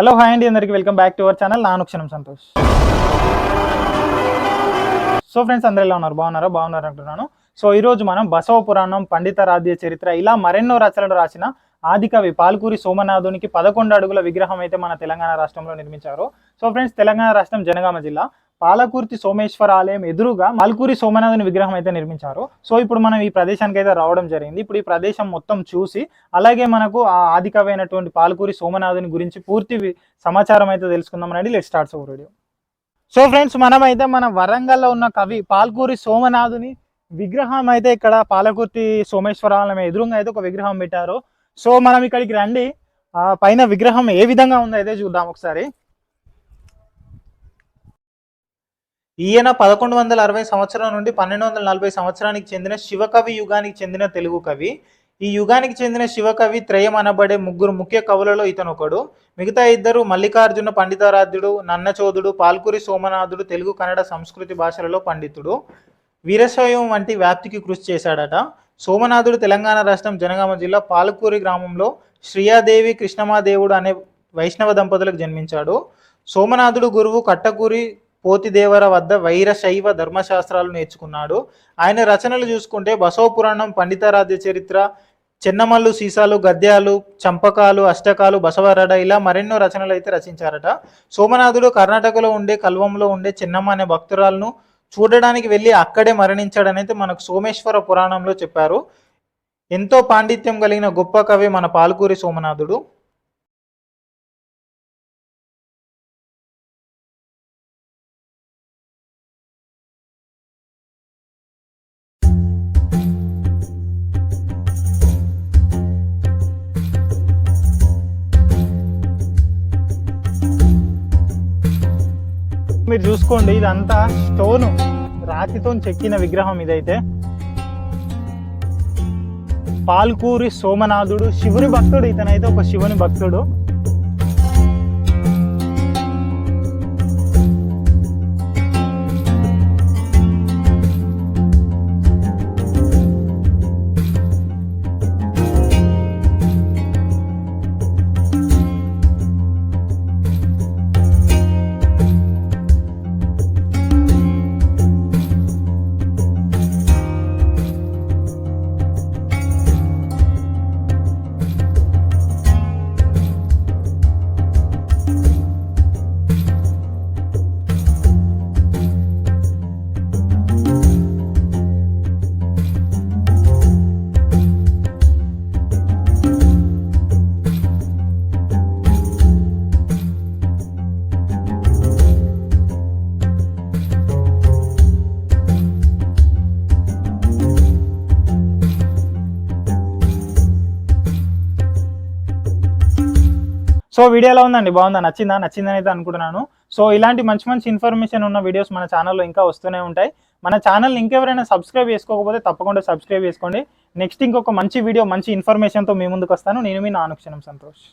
Hello hi అండి, అందరికీ welcome back to our channel. నా అనుక్షణం సంతోష్. సో ఫ్రెండ్స్, అందరూ ఎలా ఉన్నారు? బాగున్నారు అంటున్నాను. సో ఈరోజు మనం బసవ పురాణం, పండితారాధ్య చరిత్ర ఇలా మరెన్నో రచనలు రాసిన ఆదికవి పాల్కూరి సోమనాథునికి 11 అడుగుల విగ్రహం అయితే మన తెలంగాణ రాష్ట్రంలో నిర్మించారు. సో ఫ్రెండ్స్, తెలంగాణ రాష్ట్రం జనగామ జిల్లా పాలకుర్తి సోమేశ్వర ఆలయం ఎదురుగా పాల్కూరి సోమనాథుని విగ్రహం అయితే నిర్మించారు. సో ఇప్పుడు మనం ఈ ప్రదేశానికి అయితే రావడం జరిగింది. ఇప్పుడు ఈ ప్రదేశం మొత్తం చూసి అలాగే మనకు ఆ ఆదికవి అయినటువంటి పాల్కూరి సోమనాథుని గురించి పూర్తి సమాచారం అయితే తెలుసుకుందాం. రండి, let's start our video. So friends, మనమైతే మన వరంగల్లో ఉన్న కవి పాల్కూరి సోమనాథుని విగ్రహం అయితే ఇక్కడ పాలకుర్తి సోమేశ్వరాలయం ఎదురుగా అయితే ఒక విగ్రహం పెట్టారు. సో మనం ఇక్కడికి రండి, ఆ పైన విగ్రహం ఏ విధంగా ఉందో అయితే చూద్దాం ఒకసారి. ఈయన 1160 సంవత్సరం నుండి 1240 సంవత్సరానికి చెందిన శివకవి యుగానికి చెందిన తెలుగు కవి. ఈ యుగానికి చెందిన శివకవి త్రయం అనబడే ముగ్గురు ముఖ్య కవులలో ఇతను ఒకడు. మిగతా ఇద్దరు మల్లికార్జున పండితారాధ్యుడు, నన్నచోదుడు, పాల్కురి సోమనాథుడు తెలుగు, కన్నడ, సంస్కృతి భాషలలో పండితుడు. వీరశైవం వంటి వ్యాప్తికి కృషి చేశాడట. సోమనాథుడు తెలంగాణ రాష్ట్రం జనగామ జిల్లా పాలకూరి గ్రామంలో శ్రీయాదేవి కృష్ణమాదేవుడు అనే వైష్ణవ దంపతులకు జన్మించాడు. సోమనాథుడు గురువు కట్టకూరి పోతిదేవర వద్ద వైరశైవ ధర్మశాస్త్రాలు నేర్చుకున్నాడు. ఆయన రచనలు చూసుకుంటే బసవ పురాణం, పండితారాధ్య చరిత్ర, చెన్నమల్లు సీసాలు, గద్యాలు, చంపకాలు, అష్టకాలు, బసవరడ ఇలా మరెన్నో రచనలు అయితే రచించారట. సోమనాథుడు కర్ణాటకలో ఉండే కల్వంలో ఉండే చెన్నమ్మ అనే భక్తురాలను చూడడానికి వెళ్ళి అక్కడే మరణించాడనైతే మనకు సోమేశ్వర పురాణంలో చెప్పారు. ఎంతో పాండిత్యం కలిగిన గొప్ప కవి మన పాల్కూరి సోమనాథుడు. మీరు చూసుకోండి, ఇదంతా స్టోను, రాతితో చెక్కిన విగ్రహం ఇదైతే. పాల్కూరి సోమనాథుడు శివుని భక్తుడు. ఇతనైతే ఒక శివుని భక్తుడు. సో వీడియో ఎలా ఉందండి? బాగుందా? నచ్చిందని అయితే అనుకుంటున్నాను. సో ఇలాంటి మంచి మంచి ఇన్ఫర్మేషన్ ఉన్న వీడియోస్ మన ఛానల్లో ఇంకా వస్తూనే ఉంటాయి. మన ఛానల్ ఇంకెవరైనా సబ్స్క్రైబ్ చేసుకోకపోతే తప్పకుండా సబ్స్క్రైబ్ చేసుకోండి. నెక్స్ట్ ఇంకొక మంచి వీడియో, మంచి ఇన్ఫర్మేషన్తో మీ ముందుకు వస్తాను. నేను మీ అనుక్షణం సంతోష్.